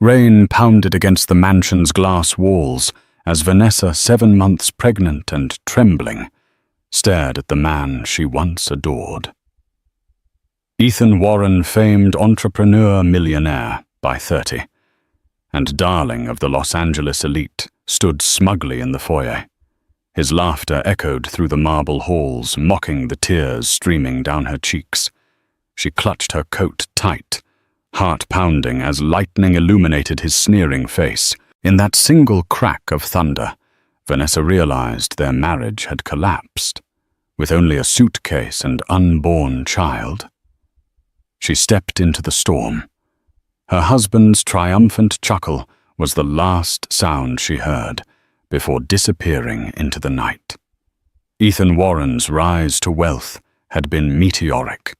Rain pounded against the mansion's glass walls as Vanessa, 7 months pregnant and trembling, stared at the man she once adored. Ethan Warren, famed entrepreneur millionaire by 30, and darling of the Los Angeles elite, stood smugly in the foyer. His laughter echoed through the marble halls, mocking the tears streaming down her cheeks. She clutched her coat tight, heart pounding as lightning illuminated his sneering face. In that single crack of thunder, Vanessa realized their marriage had collapsed, with only a suitcase and unborn child. She stepped into the storm. Her husband's triumphant chuckle was the last sound she heard before disappearing into the night. Ethan Warren's rise to wealth had been meteoric.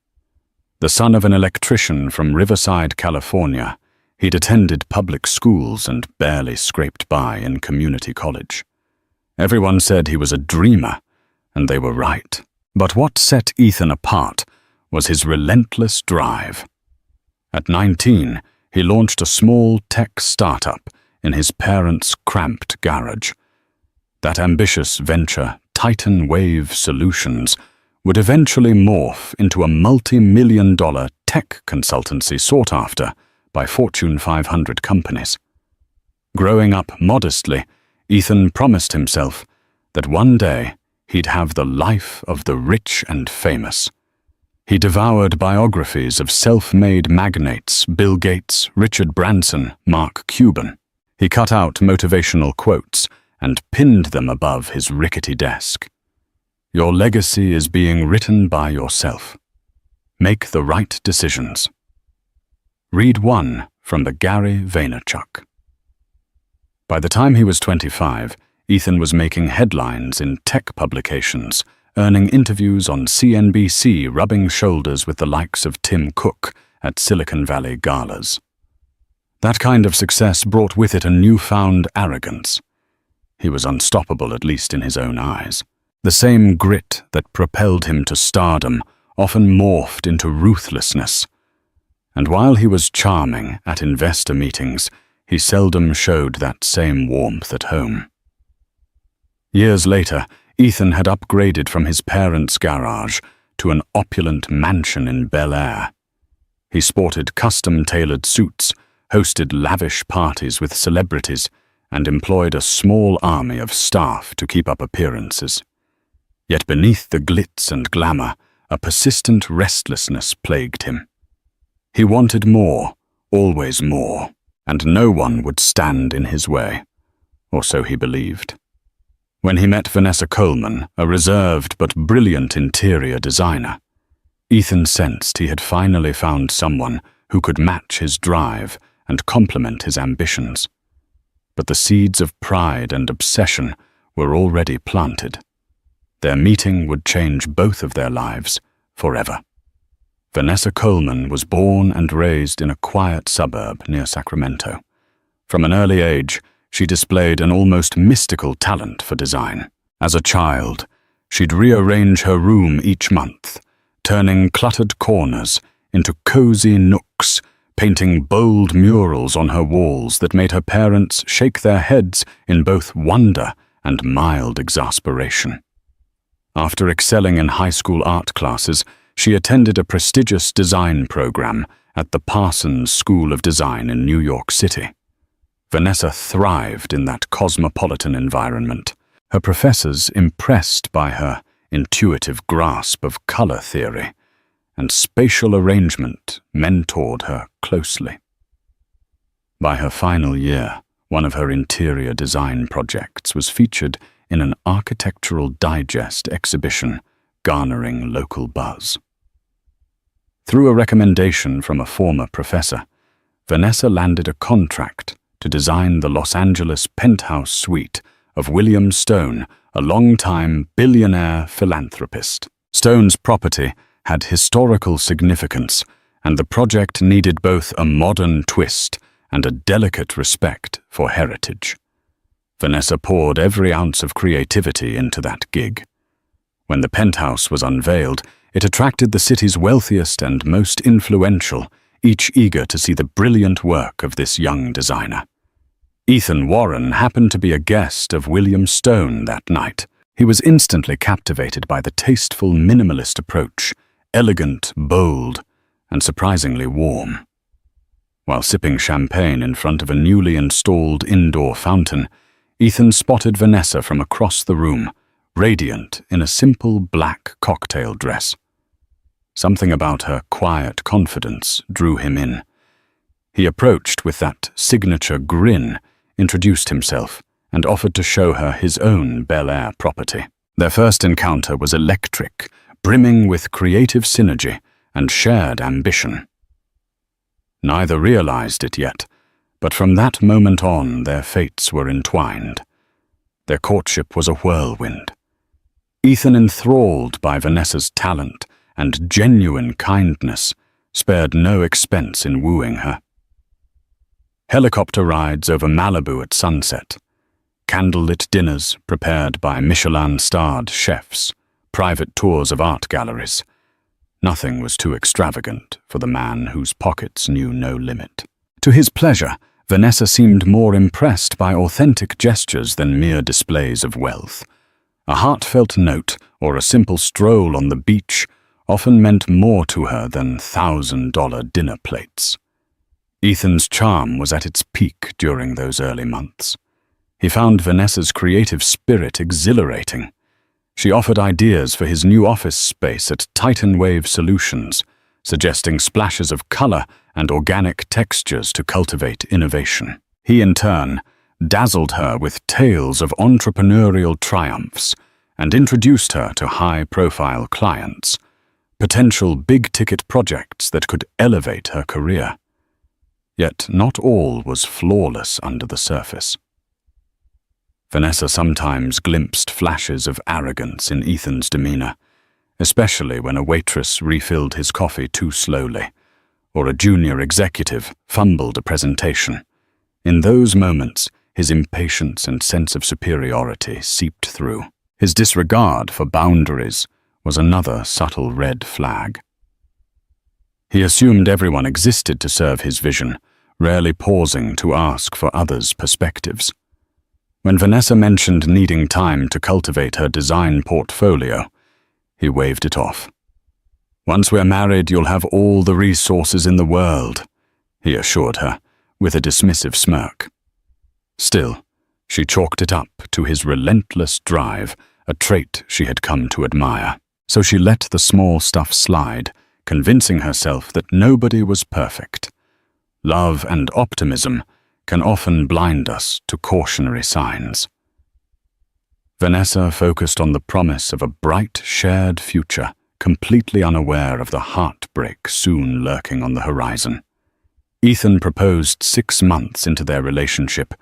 The son of an electrician from Riverside, California, he'd attended public schools and barely scraped by in community college. Everyone said he was a dreamer, and they were right. But what set Ethan apart was his relentless drive. At 19, he launched a small tech startup in his parents' cramped garage. That ambitious venture, Titan Wave Solutions, would eventually morph into a multi-million-dollar tech consultancy sought after by Fortune 500 companies. Growing up modestly, Ethan promised himself that one day he'd have the life of the rich and famous. He devoured biographies of self-made magnates Bill Gates, Richard Branson, Mark Cuban. He cut out motivational quotes and pinned them above his rickety desk. Your legacy is being written by yourself. Make the right decisions. Read one from the Gary Vaynerchuk. By the time he was 25, Ethan was making headlines in tech publications, earning interviews on CNBC, rubbing shoulders with the likes of Tim Cook at Silicon Valley galas. That kind of success brought with it a newfound arrogance. He was unstoppable, at least in his own eyes. The same grit that propelled him to stardom often morphed into ruthlessness. And while he was charming at investor meetings, he seldom showed that same warmth at home. Years later, Ethan had upgraded from his parents' garage to an opulent mansion in Bel Air. He sported custom-tailored suits, hosted lavish parties with celebrities, and employed a small army of staff to keep up appearances. Yet beneath the glitz and glamour, a persistent restlessness plagued him. He wanted more, always more, and no one would stand in his way, or so he believed. When he met Vanessa Coleman, a reserved but brilliant interior designer, Ethan sensed he had finally found someone who could match his drive and complement his ambitions. But the seeds of pride and obsession were already planted. Their meeting would change both of their lives forever. Vanessa Coleman was born and raised in a quiet suburb near Sacramento. From an early age, she displayed an almost mystical talent for design. As a child, she'd rearrange her room each month, turning cluttered corners into cozy nooks, painting bold murals on her walls that made her parents shake their heads in both wonder and mild exasperation. After excelling in high school art classes, she attended a prestigious design program at the Parsons School of Design in New York City. Vanessa thrived in that cosmopolitan environment, her professors impressed by her intuitive grasp of color theory, and spatial arrangement mentored her closely. By her final year, one of her interior design projects was featured in an Architectural Digest exhibition, garnering local buzz. Through a recommendation from a former professor, Vanessa landed a contract to design the Los Angeles penthouse suite of William Stone, a longtime billionaire philanthropist. Stone's property had historical significance, and the project needed both a modern twist and a delicate respect for heritage. Vanessa poured every ounce of creativity into that gig. When the penthouse was unveiled, it attracted the city's wealthiest and most influential, each eager to see the brilliant work of this young designer. Ethan Warren happened to be a guest of William Stone that night. He was instantly captivated by the tasteful minimalist approach, elegant, bold, and surprisingly warm. While sipping champagne in front of a newly installed indoor fountain, Ethan spotted Vanessa from across the room, radiant in a simple black cocktail dress. Something about her quiet confidence drew him in. He approached with that signature grin, introduced himself, and offered to show her his own Bel Air property. Their first encounter was electric, brimming with creative synergy and shared ambition. Neither realized it yet, but from that moment on their fates were entwined. Their courtship was a whirlwind. Ethan, enthralled by Vanessa's talent and genuine kindness, spared no expense in wooing her. Helicopter rides over Malibu at sunset, candlelit dinners prepared by Michelin-starred chefs, private tours of art galleries. Nothing was too extravagant for the man whose pockets knew no limit. To his pleasure, Vanessa seemed more impressed by authentic gestures than mere displays of wealth. A heartfelt note or a simple stroll on the beach often meant more to her than $1,000 dinner plates. Ethan's charm was at its peak during those early months. He found Vanessa's creative spirit exhilarating. She offered ideas for his new office space at Titan Wave Solutions, suggesting splashes of color and organic textures to cultivate innovation. He, in turn, dazzled her with tales of entrepreneurial triumphs and introduced her to high-profile clients, potential big-ticket projects that could elevate her career. Yet not all was flawless under the surface. Vanessa sometimes glimpsed flashes of arrogance in Ethan's demeanor, especially when a waitress refilled his coffee too slowly, or a junior executive fumbled a presentation. In those moments, his impatience and sense of superiority seeped through. His disregard for boundaries was another subtle red flag. He assumed everyone existed to serve his vision, rarely pausing to ask for others' perspectives. When Vanessa mentioned needing time to cultivate her design portfolio, he waved it off. "Once we're married, you'll have all the resources in the world," he assured her, with a dismissive smirk. Still, she chalked it up to his relentless drive, a trait she had come to admire. So she let the small stuff slide, convincing herself that nobody was perfect. Love and optimism can often blind us to cautionary signs. Vanessa focused on the promise of a bright, shared future, completely unaware of the heartbreak soon lurking on the horizon. Ethan proposed 6 months into their relationship,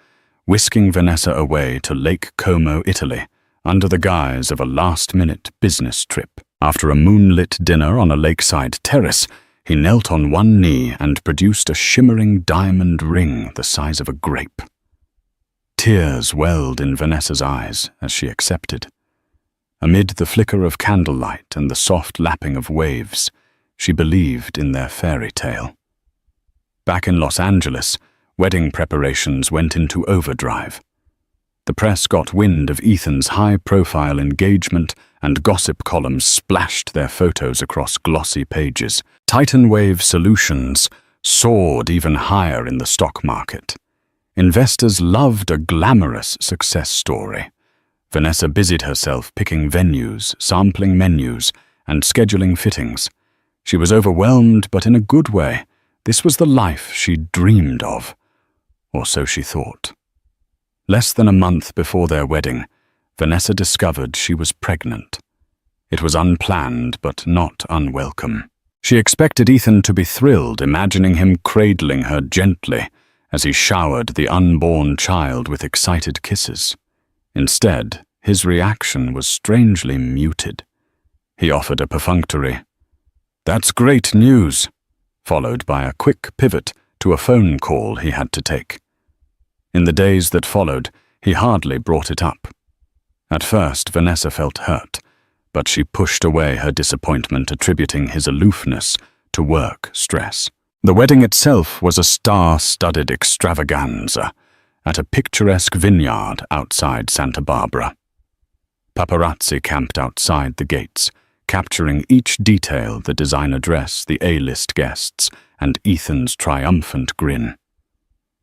whisking Vanessa away to Lake Como, Italy, under the guise of a last-minute business trip. After a moonlit dinner on a lakeside terrace, he knelt on one knee and produced a shimmering diamond ring the size of a grape. Tears welled in Vanessa's eyes as she accepted. Amid the flicker of candlelight and the soft lapping of waves, she believed in their fairy tale. Back in Los Angeles, wedding preparations went into overdrive. The press got wind of Ethan's high-profile engagement, and gossip columns splashed their photos across glossy pages. Titan Wave Solutions soared even higher in the stock market. Investors loved a glamorous success story. Vanessa busied herself picking venues, sampling menus, and scheduling fittings. She was overwhelmed, but in a good way. This was the life she'd dreamed of, or so she thought. Less than a month before their wedding, Vanessa discovered she was pregnant. It was unplanned, but not unwelcome. She expected Ethan to be thrilled, imagining him cradling her gently as he showered the unborn child with excited kisses. Instead, his reaction was strangely muted. He offered a perfunctory, "That's great news," followed by a quick pivot to a phone call he had to take. In the days that followed, he hardly brought it up. At first, Vanessa felt hurt, but she pushed away her disappointment, attributing his aloofness to work stress. The wedding itself was a star-studded extravaganza at a picturesque vineyard outside Santa Barbara. Paparazzi camped outside the gates, capturing each detail: the designer dress, the A-list guests, and Ethan's triumphant grin.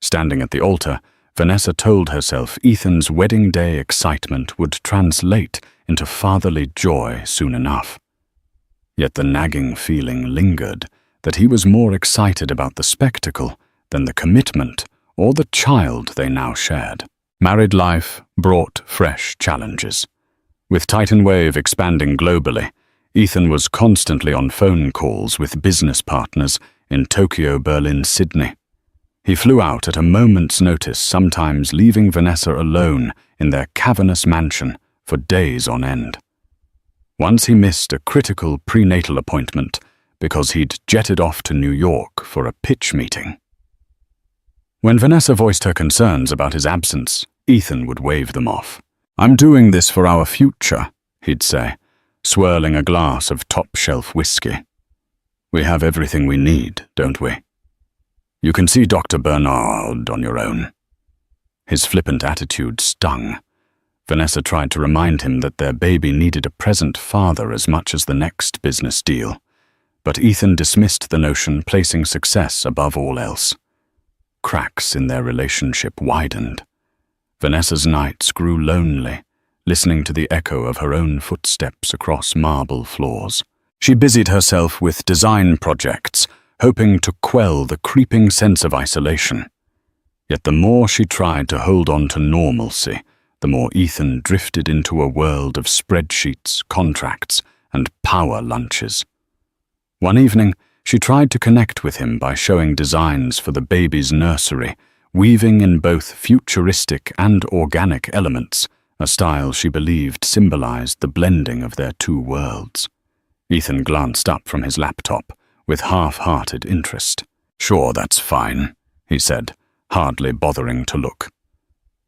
Standing at the altar, Vanessa told herself Ethan's wedding day excitement would translate into fatherly joy soon enough. Yet the nagging feeling lingered that he was more excited about the spectacle than the commitment or the child they now shared. Married life brought fresh challenges. With Titan Wave expanding globally, Ethan was constantly on phone calls with business partners in Tokyo, Berlin, Sydney. He flew out at a moment's notice, sometimes leaving Vanessa alone in their cavernous mansion for days on end. Once he missed a critical prenatal appointment because he'd jetted off to New York for a pitch meeting. When Vanessa voiced her concerns about his absence, Ethan would wave them off. "I'm doing this for our future," he'd say, swirling a glass of top-shelf whiskey. "We have everything we need, don't we? You can see Dr. Bernard on your own." His flippant attitude stung. Vanessa tried to remind him that their baby needed a present father as much as the next business deal, but Ethan dismissed the notion, placing success above all else. Cracks in their relationship widened. Vanessa's nights grew lonely, listening to the echo of her own footsteps across marble floors. She busied herself with design projects, hoping to quell the creeping sense of isolation. Yet the more she tried to hold on to normalcy, the more Ethan drifted into a world of spreadsheets, contracts, and power lunches. One evening, she tried to connect with him by showing designs for the baby's nursery, weaving in both futuristic and organic elements, a style she believed symbolized the blending of their two worlds. Ethan glanced up from his laptop with half-hearted interest. "Sure, that's fine," he said, hardly bothering to look.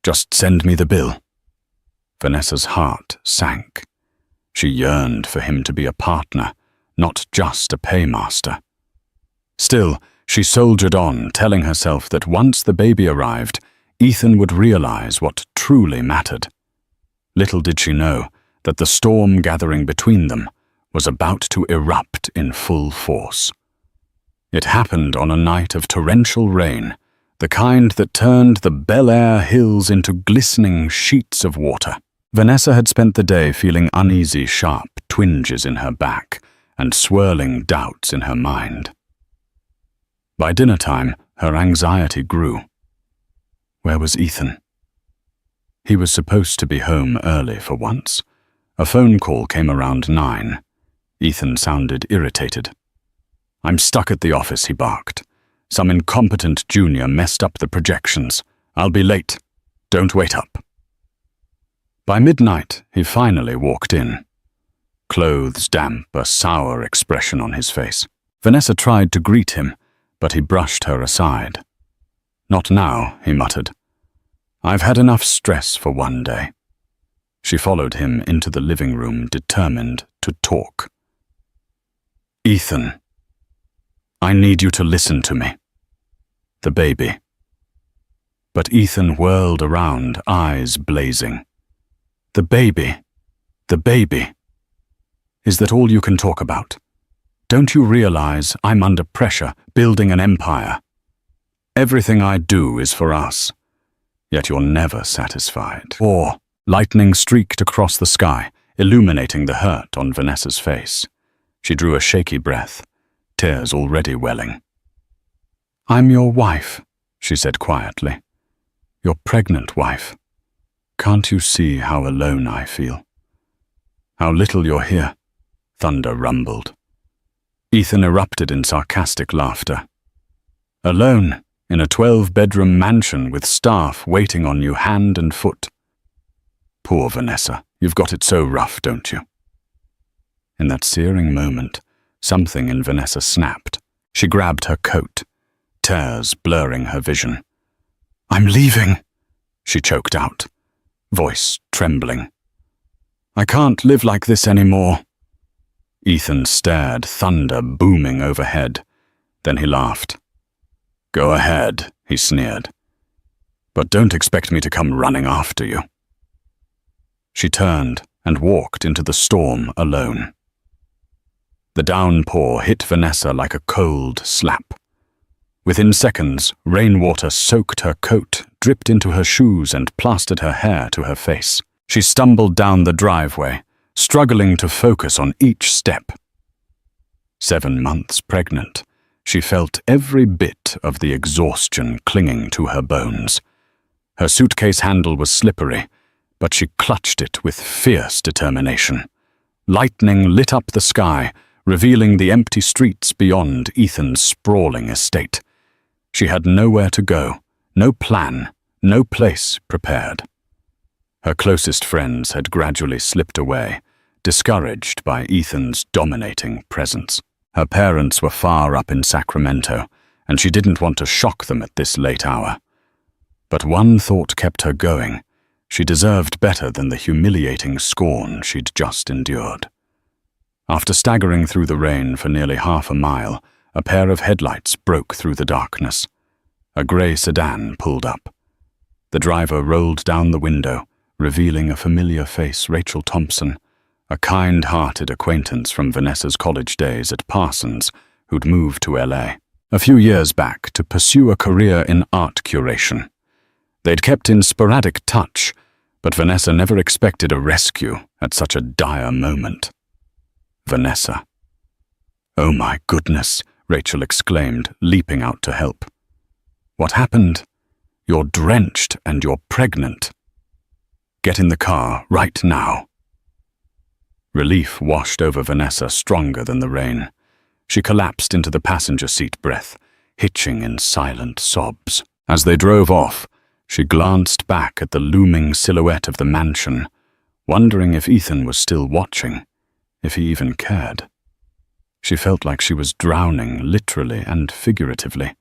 "Just send me the bill." Vanessa's heart sank. She yearned for him to be a partner, not just a paymaster. Still, she soldiered on, telling herself that once the baby arrived, Ethan would realize what truly mattered. Little did she know that the storm gathering between them was about to erupt in full force. It happened on a night of torrential rain, the kind that turned the Bel Air hills into glistening sheets of water. Vanessa had spent the day feeling uneasy, sharp twinges in her back and swirling doubts in her mind. By dinner time, her anxiety grew. Where was Ethan? He was supposed to be home early for once. A phone call came around 9. Ethan sounded irritated. "I'm stuck at the office," he barked. "Some incompetent junior messed up the projections. I'll be late. Don't wait up." By midnight, he finally walked in. Clothes damp, a sour expression on his face. Vanessa tried to greet him, but he brushed her aside. "Not now," he muttered. "I've had enough stress for one day." She followed him into the living room, determined to talk. "Ethan, I need you to listen to me. The baby." But Ethan whirled around, eyes blazing. "The baby. The baby. Is that all you can talk about? Don't you realize I'm under pressure, building an empire? Everything I do is for us. Yet you're never satisfied." Or lightning streaked across the sky, illuminating the hurt on Vanessa's face. She drew a shaky breath, tears already welling. "I'm your wife," she said quietly. "Your pregnant wife. Can't you see how alone I feel? How little you're here?" Thunder rumbled. Ethan erupted in sarcastic laughter. "Alone, in a 12-bedroom mansion with staff waiting on you hand and foot. Poor Vanessa, you've got it so rough, don't you?" In that searing moment, something in Vanessa snapped. She grabbed her coat, tears blurring her vision. "I'm leaving," she choked out, voice trembling. "I can't live like this anymore." Ethan stared, thunder booming overhead. Then he laughed. Go ahead, he sneered. But don't expect me to come running after you. She turned and walked into the storm alone. The downpour hit Vanessa like a cold slap. Within seconds, rainwater soaked her coat, dripped into her shoes, and plastered her hair to her face. She stumbled down the driveway, struggling to focus on each step. 7 months pregnant, she felt every bit of the exhaustion clinging to her bones. Her suitcase handle was slippery, but she clutched it with fierce determination. Lightning lit up the sky, revealing the empty streets beyond Ethan's sprawling estate. She had nowhere to go, no plan, no place prepared. Her closest friends had gradually slipped away, discouraged by Ethan's dominating presence. Her parents were far up in Sacramento, and she didn't want to shock them at this late hour. But one thought kept her going. She deserved better than the humiliating scorn she'd just endured. After staggering through the rain for nearly half a mile, a pair of headlights broke through the darkness. A grey sedan pulled up. The driver rolled down the window, revealing a familiar face, Rachel Thompson, a kind-hearted acquaintance from Vanessa's college days at Parsons, who'd moved to LA a few years back to pursue a career in art curation. They'd kept in sporadic touch, but Vanessa never expected a rescue at such a dire moment. Vanessa. "Oh my goodness," Rachel exclaimed, leaping out to help. "What happened? You're drenched and you're pregnant. Get in the car right now." Relief washed over Vanessa stronger than the rain. She collapsed into the passenger seat, breath hitching in silent sobs. As they drove off, she glanced back at the looming silhouette of the mansion, wondering if Ethan was still watching, if he even cared. She felt like she was drowning, literally and figuratively.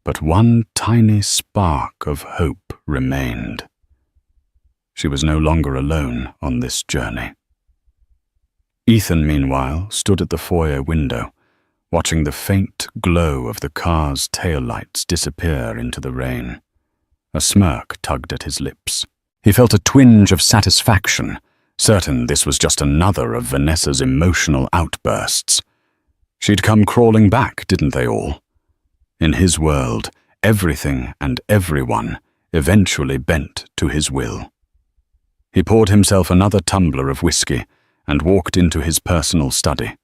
But one tiny spark of hope remained. She was no longer alone on this journey. Ethan, meanwhile, stood at the foyer window, watching the faint glow of the car's taillights disappear into the rain. A smirk tugged at his lips. He felt a twinge of satisfaction, certain this was just another of Vanessa's emotional outbursts. She'd come crawling back, didn't they all? In his world, everything and everyone eventually bent to his will. He poured himself another tumbler of whiskey and walked into his personal study,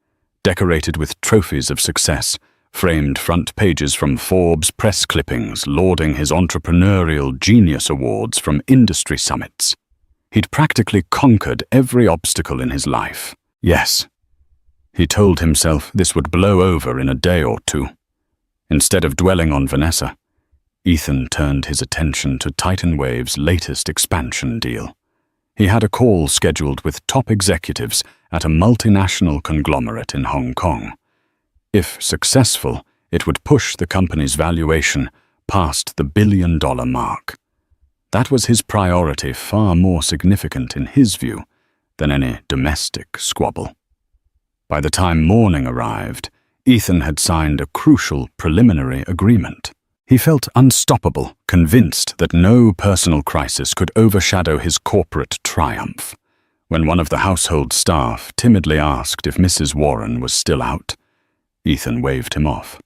decorated with trophies of success, framed front pages from Forbes press clippings lauding his entrepreneurial genius awards from industry summits. He'd practically conquered every obstacle in his life. Yes, he told himself this would blow over in a day or two. Instead of dwelling on Vanessa, Ethan turned his attention to Titan Wave's latest expansion deal. He had a call scheduled with top executives at a multinational conglomerate in Hong Kong. If successful, it would push the company's valuation past the billion-dollar mark. That was his priority, far more significant in his view than any domestic squabble. By the time morning arrived, Ethan had signed a crucial preliminary agreement. He felt unstoppable, convinced that no personal crisis could overshadow his corporate triumph. When one of the household staff timidly asked if Mrs. Warren was still out, Ethan waved him off.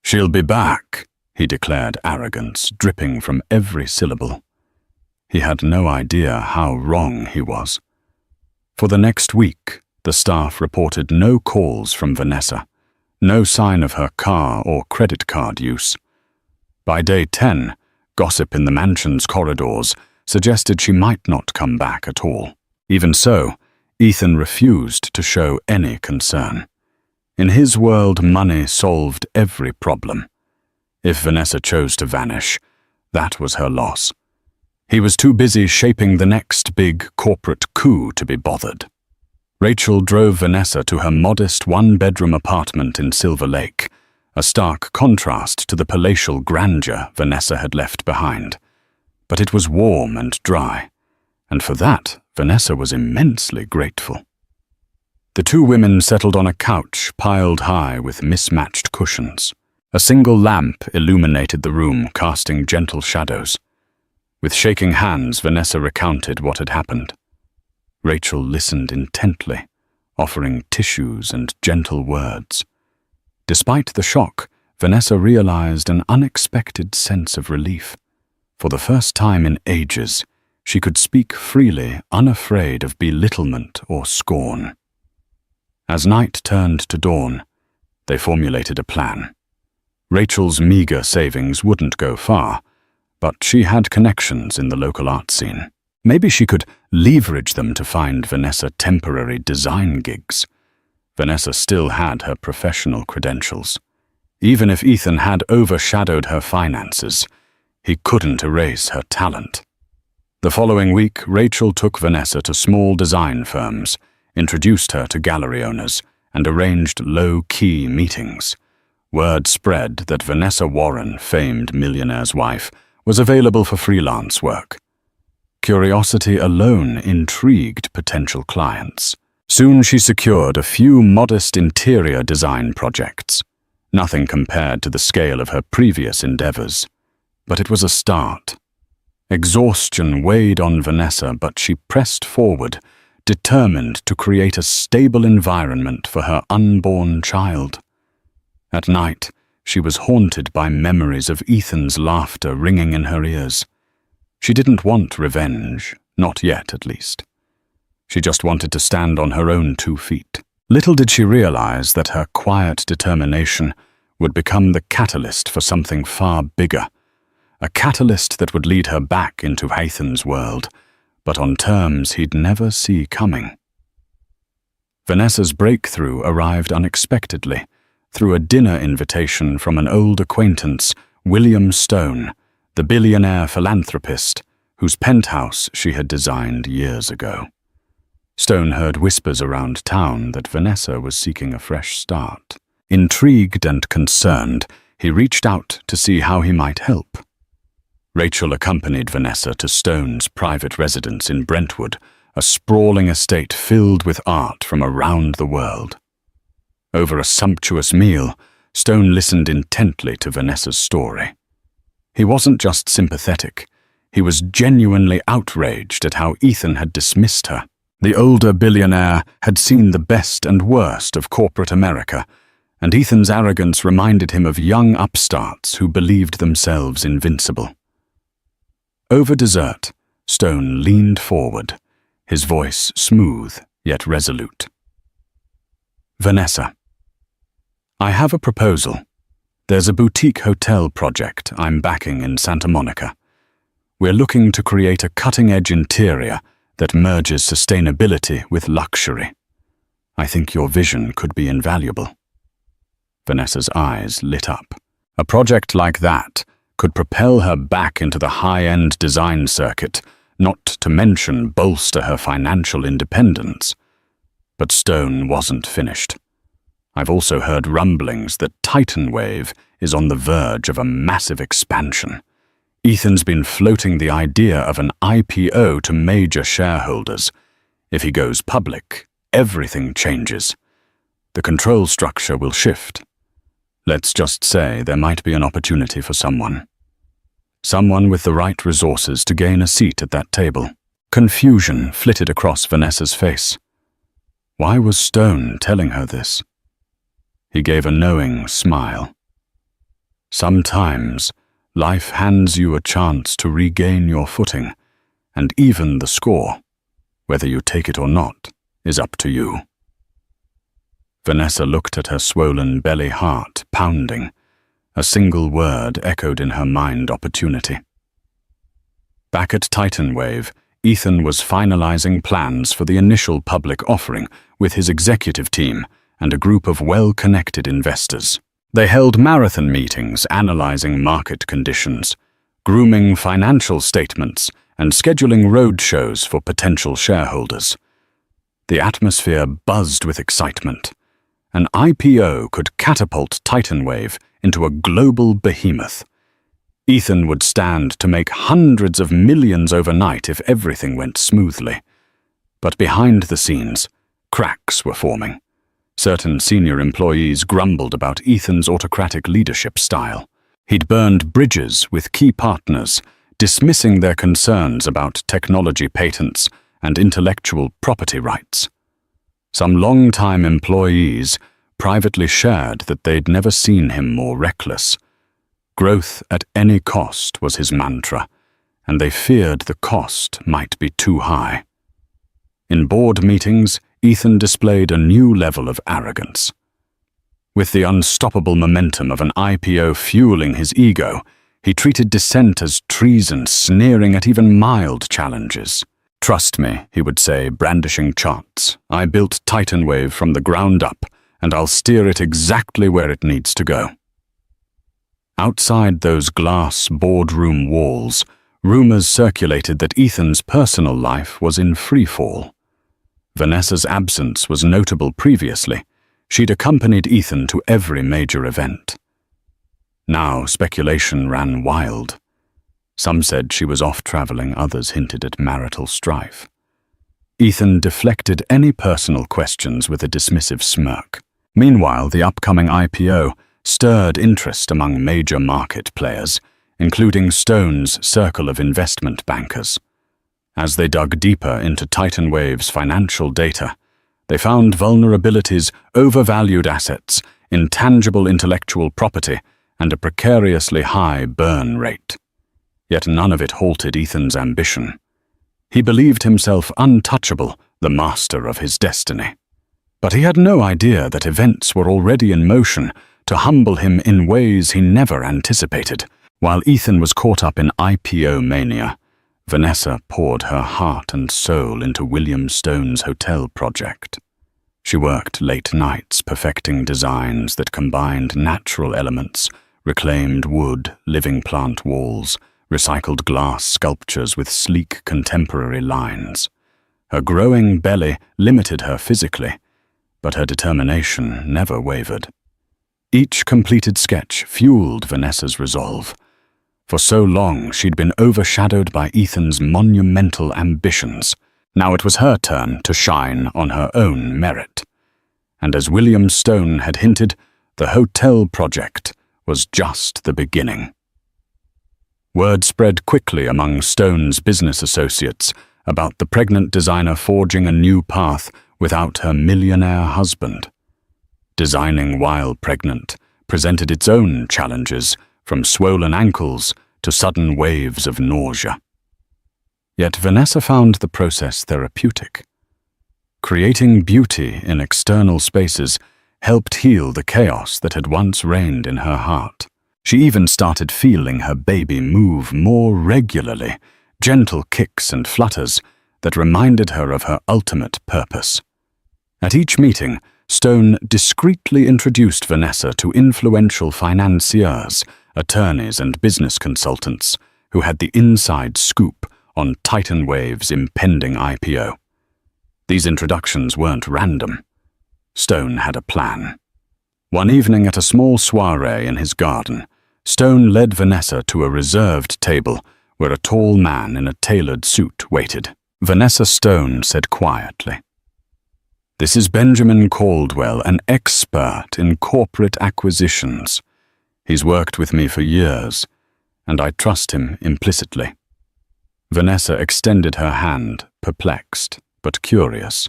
"She'll be back," he declared, arrogance dripping from every syllable. He had no idea how wrong he was. For the next week, the staff reported no calls from Vanessa, no sign of her car or credit card use. By day 10, gossip in the mansion's corridors suggested she might not come back at all. Even so, Ethan refused to show any concern. In his world, money solved every problem. If Vanessa chose to vanish, that was her loss. He was too busy shaping the next big corporate coup to be bothered. Rachel drove Vanessa to her modest one-bedroom apartment in Silver Lake, a stark contrast to the palatial grandeur Vanessa had left behind. But it was warm and dry, and for that, Vanessa was immensely grateful. The two women settled on a couch piled high with mismatched cushions. A single lamp illuminated the room, casting gentle shadows. With shaking hands, Vanessa recounted what had happened. Rachel listened intently, offering tissues and gentle words. Despite the shock, Vanessa realized an unexpected sense of relief. For the first time in ages, she could speak freely, unafraid of belittlement or scorn. As night turned to dawn, they formulated a plan. Rachel's meager savings wouldn't go far, but she had connections in the local art scene. Maybe she could leverage them to find Vanessa temporary design gigs. Vanessa still had her professional credentials. Even if Ethan had overshadowed her finances, he couldn't erase her talent. The following week, Rachel took Vanessa to small design firms, introduced her to gallery owners, and arranged low-key meetings. Word spread that Vanessa Warren, famed millionaire's wife, was available for freelance work. Curiosity alone intrigued potential clients. Soon she secured a few modest interior design projects. Nothing compared to the scale of her previous endeavors. But it was a start. Exhaustion weighed on Vanessa, but she pressed forward, determined to create a stable environment for her unborn child. At night, she was haunted by memories of Ethan's laughter ringing in her ears. She didn't want revenge, not yet at least. She just wanted to stand on her own 2 feet. Little did she realize that her quiet determination would become the catalyst for something far bigger, a catalyst that would lead her back into Ethan's world, but on terms he'd never see coming. Vanessa's breakthrough arrived unexpectedly, through a dinner invitation from an old acquaintance, William Stone, the billionaire philanthropist whose penthouse she had designed years ago. Stone heard whispers around town that Vanessa was seeking a fresh start. Intrigued and concerned, he reached out to see how he might help. Rachel accompanied Vanessa to Stone's private residence in Brentwood, a sprawling estate filled with art from around the world. Over a sumptuous meal, Stone listened intently to Vanessa's story. He wasn't just sympathetic, he was genuinely outraged at how Ethan had dismissed her. The older billionaire had seen the best and worst of corporate America, and Ethan's arrogance reminded him of young upstarts who believed themselves invincible. Over dessert, Stone leaned forward, his voice smooth yet resolute. Vanessa, I have a proposal. There's a boutique hotel project I'm backing in Santa Monica. We're looking to create a cutting-edge interior that merges sustainability with luxury. I think your vision could be invaluable. Vanessa's eyes lit up. A project like that could propel her back into the high-end design circuit, not to mention bolster her financial independence. But Stone wasn't finished. I've also heard rumblings that Titanwave is on the verge of a massive expansion. Ethan's been floating the idea of an IPO to major shareholders. If he goes public, everything changes. The control structure will shift. Let's just say there might be an opportunity for someone. Someone with the right resources to gain a seat at that table. Confusion flitted across Vanessa's face. Why was Stone telling her this? He gave a knowing smile. Sometimes, life hands you a chance to regain your footing, and even the score, whether you take it or not, is up to you. Vanessa looked at her swollen belly heart pounding. A single word echoed in her mind: opportunity. Back at Titanwave, Ethan was finalizing plans for the initial public offering with his executive team and a group of well-connected investors. They held marathon meetings analyzing market conditions, grooming financial statements, and scheduling roadshows for potential shareholders. The atmosphere buzzed with excitement. An IPO could catapult Titanwave into a global behemoth. Ethan would stand to make hundreds of millions overnight if everything went smoothly. But behind the scenes, cracks were forming. Certain senior employees grumbled about Ethan's autocratic leadership style. He'd burned bridges with key partners, dismissing their concerns about technology patents and intellectual property rights. Some long-time employees privately shared that they'd never seen him more reckless. Growth at any cost was his mantra, and they feared the cost might be too high. In board meetings, Ethan displayed a new level of arrogance. With the unstoppable momentum of an IPO fueling his ego, he treated dissent as treason, sneering at even mild challenges. "Trust me," he would say, brandishing charts. "I built TitanWave from the ground up, and I'll steer it exactly where it needs to go." Outside those glass boardroom walls, rumors circulated that Ethan's personal life was in freefall. Vanessa's absence was notable previously. She'd accompanied Ethan to every major event. Now speculation ran wild. Some said she was off traveling, others hinted at marital strife. Ethan deflected any personal questions with a dismissive smirk. Meanwhile, the upcoming IPO stirred interest among major market players, including Stone's circle of investment bankers. As they dug deeper into TitanWave's financial data, they found vulnerabilities, overvalued assets, intangible intellectual property, and a precariously high burn rate. Yet none of it halted Ethan's ambition. He believed himself untouchable, the master of his destiny. But he had no idea that events were already in motion to humble him in ways he never anticipated. While Ethan was caught up in IPO mania, Vanessa poured her heart and soul into William Stone's hotel project. She worked late nights perfecting designs that combined natural elements, reclaimed wood, living plant walls, recycled glass sculptures with sleek contemporary lines. Her growing belly limited her physically, but her determination never wavered. Each completed sketch fueled Vanessa's resolve. For so long, she'd been overshadowed by Ethan's monumental ambitions. Now it was her turn to shine on her own merit. And as William Stone had hinted, the hotel project was just the beginning. Word spread quickly among Stone's business associates about the pregnant designer forging a new path without her millionaire husband. Designing while pregnant presented its own challenges, from swollen ankles to sudden waves of nausea. Yet Vanessa found the process therapeutic. Creating beauty in external spaces helped heal the chaos that had once reigned in her heart. She even started feeling her baby move more regularly, gentle kicks and flutters that reminded her of her ultimate purpose. At each meeting, Stone discreetly introduced Vanessa to influential financiers, attorneys and business consultants who had the inside scoop on TitanWave's impending IPO. These introductions weren't random. Stone had a plan. One evening at a small soiree in his garden, Stone led Vanessa to a reserved table where a tall man in a tailored suit waited. Vanessa Stone said quietly, "This is Benjamin Caldwell, an expert in corporate acquisitions. He's worked with me for years, and I trust him implicitly." Vanessa extended her hand, perplexed but curious.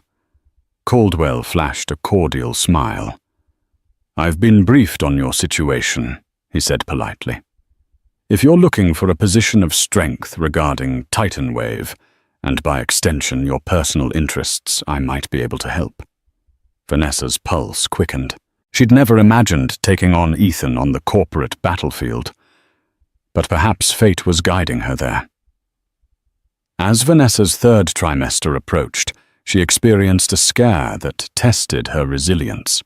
Caldwell flashed a cordial smile. "I've been briefed on your situation," he said politely. "If you're looking for a position of strength regarding TitanWave, and by extension your personal interests, I might be able to help." Vanessa's pulse quickened. She'd never imagined taking on Ethan on the corporate battlefield, but perhaps fate was guiding her there. As Vanessa's third trimester approached, she experienced a scare that tested her resilience.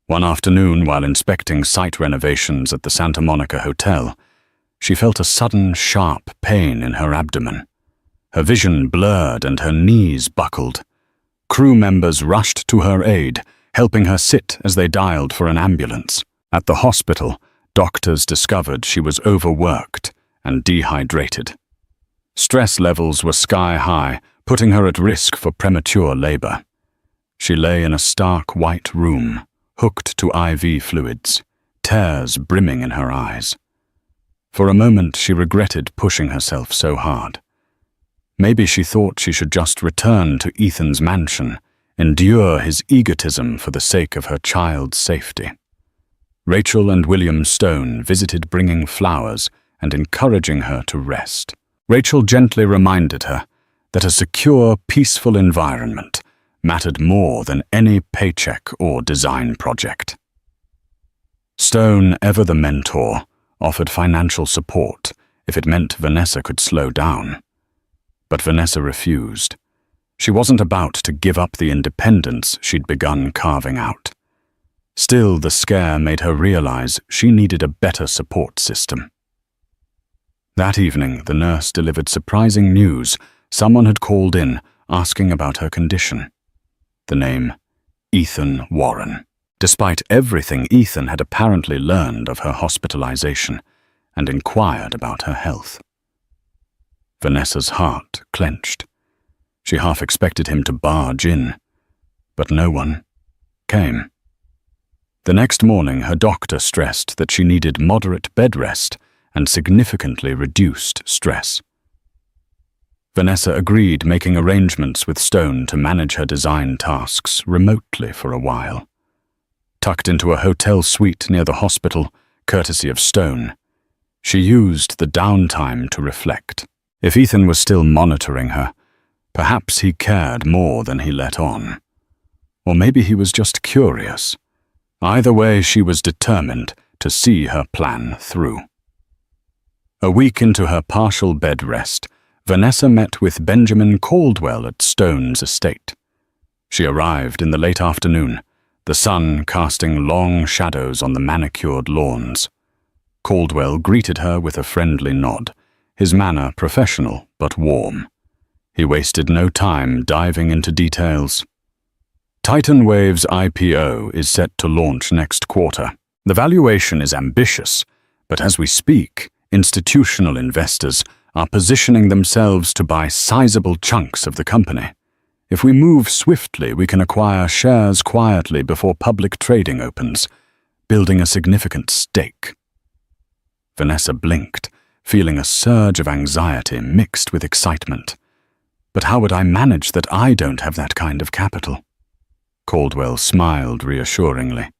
One afternoon, while inspecting site renovations at the Santa Monica Hotel, she felt a sudden, sharp pain in her abdomen. Her vision blurred and her knees buckled. Crew members rushed to her aid, helping her sit as they dialed for an ambulance. At the hospital, doctors discovered she was overworked and dehydrated. Stress levels were sky high, putting her at risk for premature labor. She lay in a stark white room, hooked to IV fluids, tears brimming in her eyes. For a moment she regretted pushing herself so hard. Maybe she thought she should just return to Ethan's mansion, endure his egotism for the sake of her child's safety. Rachel and William Stone visited, bringing flowers and encouraging her to rest. Rachel gently reminded her that a secure, peaceful environment mattered more than any paycheck or design project. Stone, ever the mentor, offered financial support if it meant Vanessa could slow down. But Vanessa refused. She wasn't about to give up the independence she'd begun carving out. Still, the scare made her realize she needed a better support system. That evening, the nurse delivered surprising news. Someone had called in, asking about her condition. The name, Ethan Warren. Despite everything, Ethan had apparently learned of her hospitalization and inquired about her health. Vanessa's heart clenched. She half expected him to barge in, but no one came. The next morning, her doctor stressed that she needed moderate bed rest and significantly reduced stress. Vanessa agreed, making arrangements with Stone to manage her design tasks remotely for a while. Tucked into a hotel suite near the hospital, courtesy of Stone, she used the downtime to reflect. If Ethan was still monitoring her, perhaps he cared more than he let on. Or maybe he was just curious. Either way, she was determined to see her plan through. A week into her partial bed rest, Vanessa met with Benjamin Caldwell at Stone's estate. She arrived in the late afternoon, the sun casting long shadows on the manicured lawns. Caldwell greeted her with a friendly nod, his manner professional but warm. He wasted no time diving into details. TitanWave's IPO is set to launch next quarter. The valuation is ambitious, but as we speak, institutional investors are positioning themselves to buy sizable chunks of the company. If we move swiftly, we can acquire shares quietly before public trading opens, building a significant stake. Vanessa blinked, feeling a surge of anxiety mixed with excitement. But how would I manage that I don't have that kind of capital? Caldwell smiled reassuringly.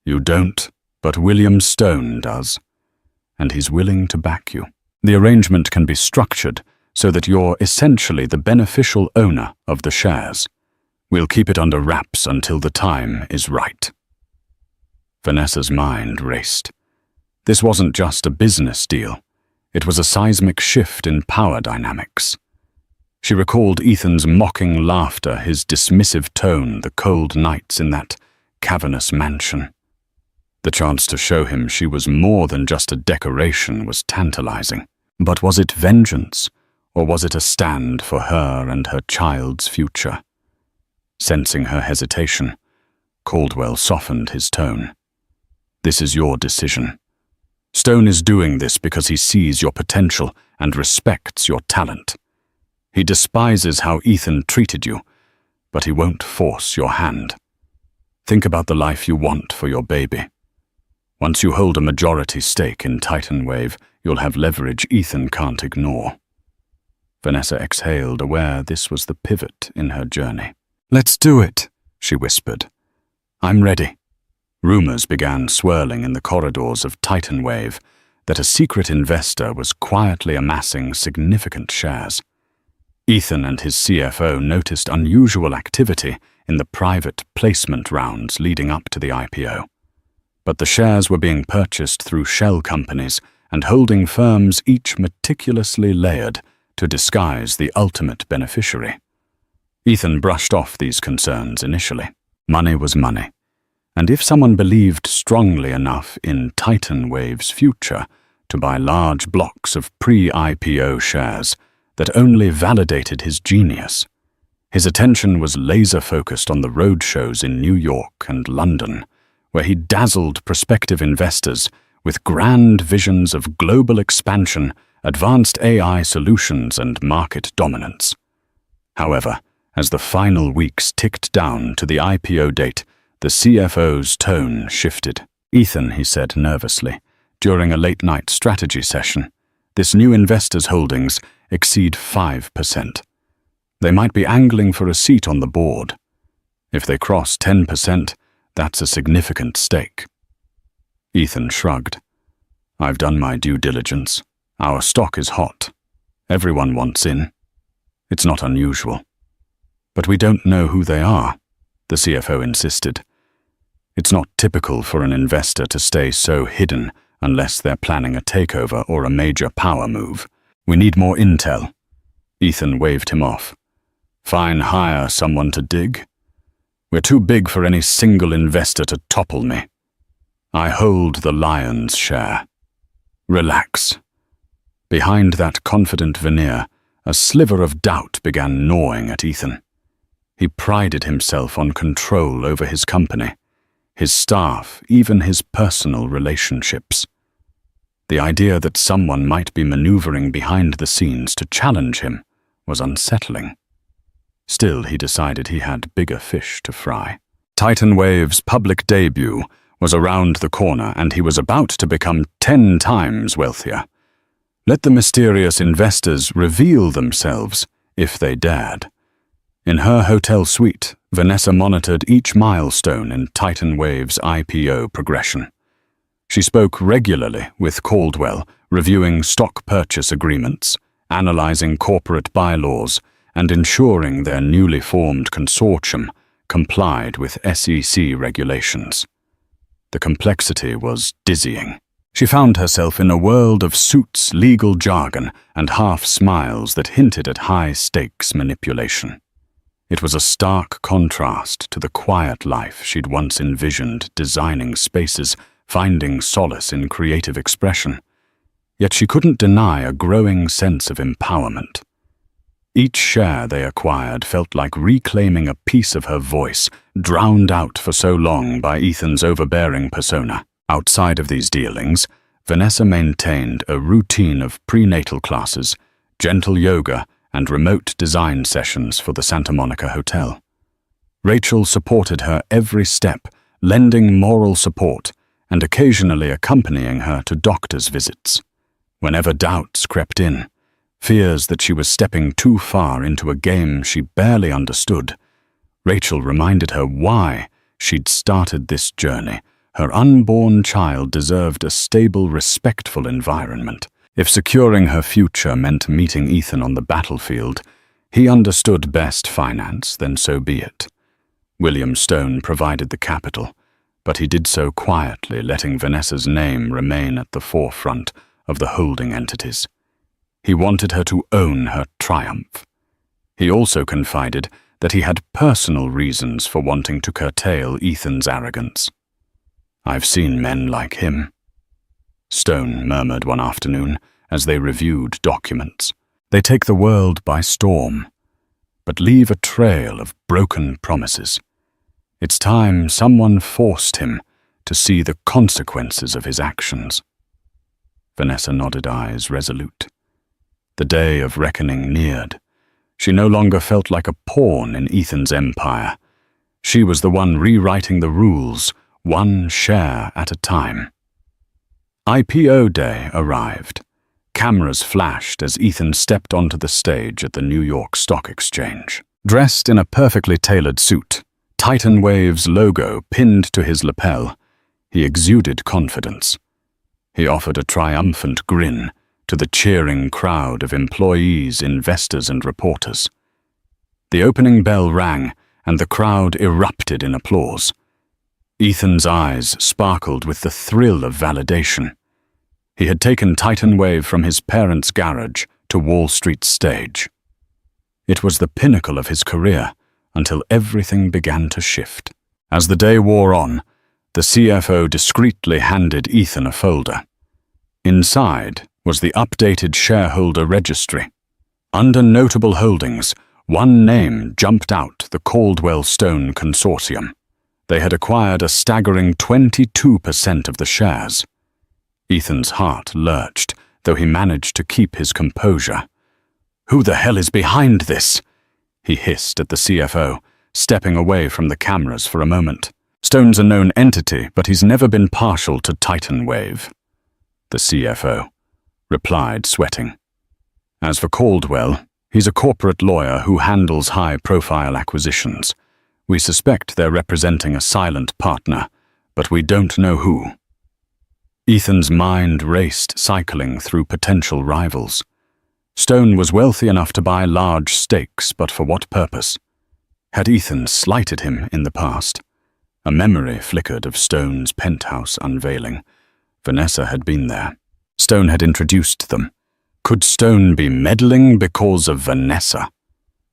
You don't, but William Stone does, and he's willing to back you. The arrangement can be structured so that you're essentially the beneficial owner of the shares. We'll keep it under wraps until the time is right. Vanessa's mind raced. This wasn't just a business deal. It was a seismic shift in power dynamics. She recalled Ethan's mocking laughter, his dismissive tone, the cold nights in that cavernous mansion. The chance to show him she was more than just a decoration was tantalizing. But was it vengeance, or was it a stand for her and her child's future? Sensing her hesitation, Caldwell softened his tone. This is your decision. Stone is doing this because he sees your potential and respects your talent. He despises how Ethan treated you, but he won't force your hand. Think about the life you want for your baby. Once you hold a majority stake in TitanWave, you'll have leverage Ethan can't ignore. Vanessa exhaled, aware this was the pivot in her journey. Let's do it, she whispered. I'm ready. Rumors began swirling in the corridors of TitanWave that a secret investor was quietly amassing significant shares. Ethan and his CFO noticed unusual activity in the private placement rounds leading up to the IPO. But the shares were being purchased through shell companies and holding firms each meticulously layered to disguise the ultimate beneficiary. Ethan brushed off these concerns initially. Money was money, and if someone believed strongly enough in TitanWave's future to buy large blocks of pre-IPO shares that only validated his genius, his attention was laser-focused on the roadshows in New York and London, where he dazzled prospective investors with grand visions of global expansion, advanced AI solutions, and market dominance. However, As the final weeks ticked down to the IPO date, the CFO's tone shifted. "Ethan," he said nervously, during a late-night strategy session, "this new investor's holdings exceed 5%. They might be angling for a seat on the board. If they cross 10%, that's a significant stake." Ethan shrugged. "I've done my due diligence. Our stock is hot. Everyone wants in. It's not unusual." "But we don't know who they are," the CFO insisted. "It's not typical for an investor to stay so hidden unless they're planning a takeover or a major power move. We need more intel." Ethan waved him off. "Fine, hire someone to dig. We're too big for any single investor to topple me. I hold the lion's share. Relax." Behind that confident veneer, a sliver of doubt began gnawing at Ethan. He prided himself on control over his company, his staff, even his personal relationships. The idea that someone might be maneuvering behind the scenes to challenge him was unsettling. Still, he decided he had bigger fish to fry. Titan Wave's public debut was around the corner, and he was about to become 10 times wealthier. Let the mysterious investors reveal themselves if they dared. In her hotel suite, Vanessa monitored each milestone in Titan Wave's IPO progression. She spoke regularly with Caldwell, reviewing stock purchase agreements, analyzing corporate bylaws, and ensuring their newly formed consortium complied with SEC regulations. The complexity was dizzying. She found herself in a world of suits, legal jargon, and half-smiles that hinted at high-stakes manipulation. It was a stark contrast to the quiet life she'd once envisioned, designing spaces, finding solace in creative expression. Yet she couldn't deny a growing sense of empowerment. Each share they acquired felt like reclaiming a piece of her voice, drowned out for so long by Ethan's overbearing persona. Outside of these dealings, Vanessa maintained a routine of prenatal classes, gentle yoga, and remote design sessions for the Santa Monica Hotel. Rachel supported her every step, lending moral support and occasionally accompanying her to doctor's visits. Whenever doubts crept in, fears that she was stepping too far into a game she barely understood, Rachel reminded her why she'd started this journey. Her unborn child deserved a stable, respectful environment. If securing her future meant meeting Ethan on the battlefield, he understood best finance, then so be it. William Stone provided the capital, but he did so quietly, letting Vanessa's name remain at the forefront of the holding entities. He wanted her to own her triumph. He also confided that he had personal reasons for wanting to curtail Ethan's arrogance. "I've seen men like him," Stone murmured one afternoon as they reviewed documents. "They take the world by storm, but leave a trail of broken promises. It's time someone forced him to see the consequences of his actions." Vanessa nodded, eyes resolute. The day of reckoning neared. She no longer felt like a pawn in Ethan's empire. She was the one rewriting the rules, one share at a time. IPO day arrived. Cameras flashed as Ethan stepped onto the stage at the New York Stock Exchange. Dressed in a perfectly tailored suit, Titan Wave's logo pinned to his lapel, he exuded confidence. He offered a triumphant grin to the cheering crowd of employees, investors, and reporters. The opening bell rang, and the crowd erupted in applause. Ethan's eyes sparkled with the thrill of validation. He had taken Titan Wave from his parents' garage to Wall Street's stage. It was the pinnacle of his career until everything began to shift. As the day wore on, the CFO discreetly handed Ethan a folder. Inside was the updated shareholder registry. Under notable holdings, one name jumped out: the Caldwell Stone Consortium. They had acquired a staggering 22% of the shares. Ethan's heart lurched, though he managed to keep his composure. "Who the hell is behind this?" he hissed at the CFO, stepping away from the cameras for a moment. Stone's a known entity, but he's never been partial to Titan Wave. The CFO replied, sweating. As for Caldwell, he's a corporate lawyer who handles high-profile acquisitions. We suspect they're representing a silent partner, but we don't know who. Ethan's mind raced, cycling through potential rivals. Stone was wealthy enough to buy large stakes, but for what purpose? Had Ethan slighted him in the past? A memory flickered of Stone's penthouse unveiling. Vanessa had been there. Stone had introduced them. Could Stone be meddling because of Vanessa?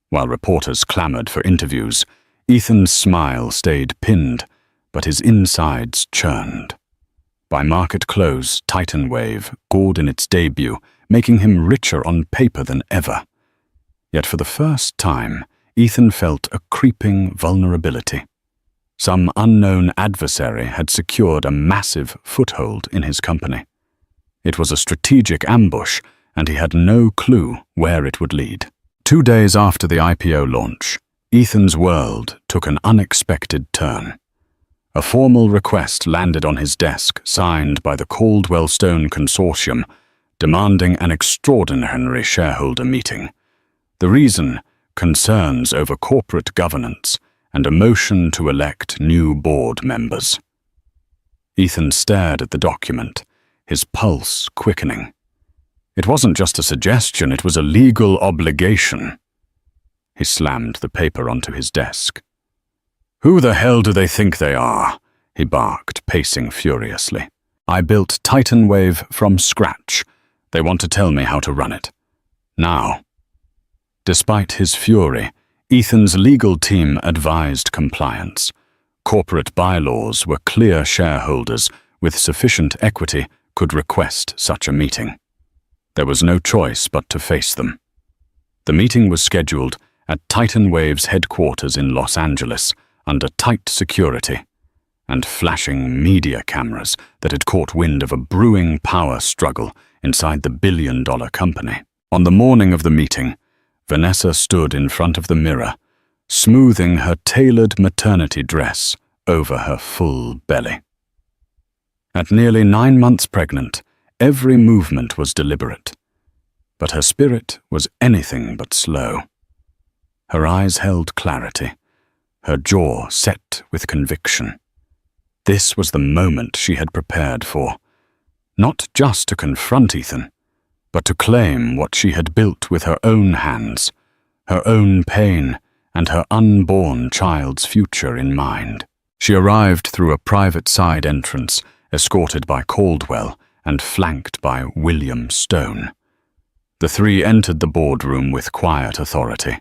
While reporters clamored for interviews, Ethan's smile stayed pinned, but his insides churned. By market close, Titan Wave gored in its debut, making him richer on paper than ever. Yet for the first time, Ethan felt a creeping vulnerability. Some unknown adversary had secured a massive foothold in his company. It was a strategic ambush, and he had no clue where it would lead. 2 days after the IPO launch, Ethan's world took an unexpected turn. A formal request landed on his desk, signed by the Caldwell Stone Consortium, demanding an extraordinary shareholder meeting. The reason? Concerns over corporate governance and a motion to elect new board members. Ethan stared at the document, his pulse quickening. It wasn't just a suggestion, it was a legal obligation. He slammed the paper onto his desk. "Who the hell do they think they are?" he barked, pacing furiously. "I built Titan Wave from scratch. They want to tell me how to run it. Now." Despite his fury, Ethan's legal team advised compliance. Corporate bylaws were clear shareholders with sufficient equity could request such a meeting. There was no choice but to face them. The meeting was scheduled at Titan Wave's headquarters in Los Angeles, under tight security, and flashing media cameras that had caught wind of a brewing power struggle inside the billion-dollar company. On the morning of the meeting, Vanessa stood in front of the mirror, smoothing her tailored maternity dress over her full belly. At nearly 9 months pregnant, every movement was deliberate, but her spirit was anything but slow. Her eyes held clarity, her jaw set with conviction. This was the moment she had prepared for, not just to confront Ethan, but to claim what she had built with her own hands, her own pain, and her unborn child's future in mind. She arrived through a private side entrance, escorted by Caldwell and flanked by William Stone. The three entered the boardroom with quiet authority.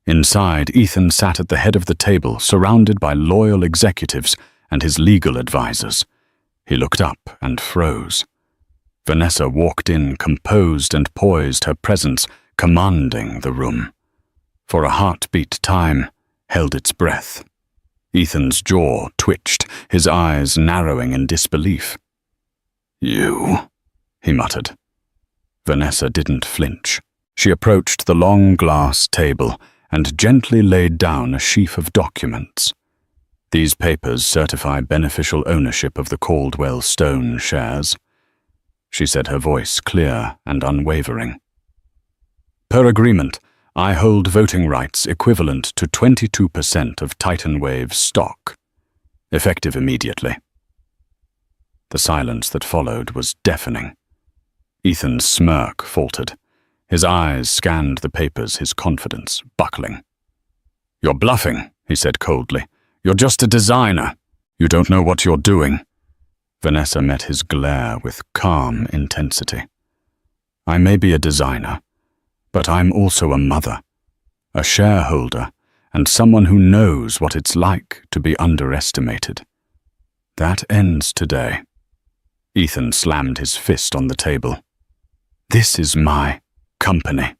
Inside, Ethan sat at the head of the table, surrounded by loyal executives and his legal advisors. He looked up and froze. Vanessa walked in, composed and poised, her presence commanding the room. For a heartbeat, time held its breath. Ethan's jaw twitched, his eyes narrowing in disbelief. "You," he muttered. Vanessa didn't flinch. She approached the long glass table and gently laid down a sheaf of documents. "These papers certify beneficial ownership of the Caldwell Stone shares," she said, her voice clear and unwavering. "Per agreement, I hold voting rights equivalent to 22% of Titan Wave's stock, effective immediately." The silence that followed was deafening. Ethan's smirk faltered. His eyes scanned the papers, his confidence buckling. "You're bluffing," he said coldly. "You're just a designer. You don't know what you're doing." Vanessa met his glare with calm intensity. "I may be a designer, but I'm also a mother, a shareholder, and someone who knows what it's like to be underestimated. That ends today." Ethan slammed his fist on the table. "This is my company."